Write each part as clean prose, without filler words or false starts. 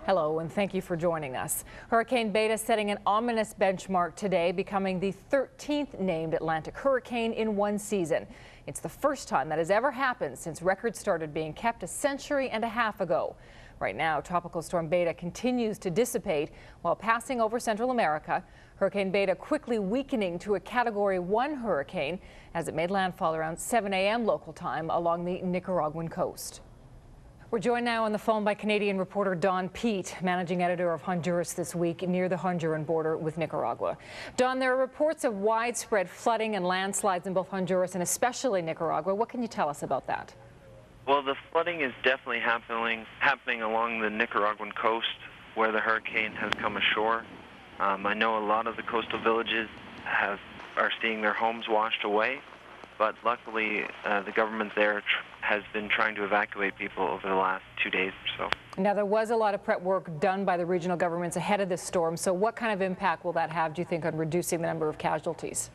Hello, and thank you for joining us. Hurricane Beta setting an ominous benchmark today, becoming the 13th named Atlantic hurricane in one season. It's the first time that has ever happened since records started being kept a century and a half ago. Right now, Tropical Storm Beta continues to dissipate while passing over Central America. Hurricane Beta quickly weakening to a Category 1 hurricane as it made landfall around 7 a.m. local time along the Nicaraguan coast. We're joined now on the phone by Canadian reporter Don Pete, managing editor of Honduras This Week, near the Honduran border with Nicaragua. Don, there are reports of widespread flooding and landslides in both Honduras and especially Nicaragua. What can you tell us about that? Well, the flooding is definitely happening along the Nicaraguan coast where the hurricane has come ashore. I know a lot of the coastal villages are seeing their homes washed away, but luckily the government there has been trying to evacuate people over the last 2 days or so. Now, there was a lot of prep work done by the regional governments ahead of this storm, so what kind of impact will that have, do you think, on reducing the number of casualties?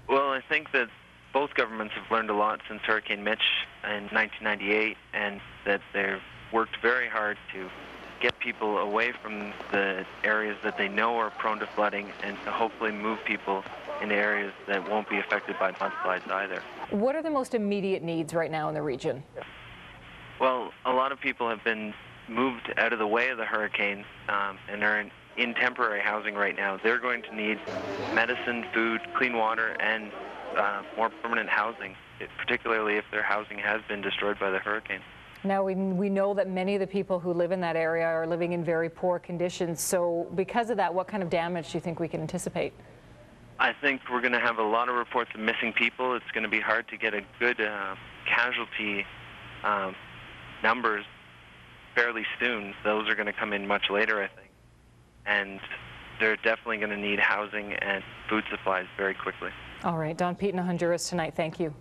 Well, I think that both governments have learned a lot since Hurricane Mitch in 1998, and that they've worked very hard to get people away from the areas that they know are prone to flooding and to hopefully move people into areas that won't be affected by mudslides either. What are the most immediate needs right now in the region? Well, a lot of people have been moved out of the way of the hurricane and are in temporary housing right now. They're going to need medicine, food, clean water, and more permanent housing, particularly if their housing has been destroyed by the hurricane. Now, we know that many of the people who live in that area are living in very poor conditions. So because of that, what kind of damage do you think we can anticipate? I think we're going to have a lot of reports of missing people. It's going to be hard to get a good casualty numbers fairly soon. Those are going to come in much later, I think. And they're definitely going to need housing and food supplies very quickly. All right, Don Pete in Honduras tonight. Thank you.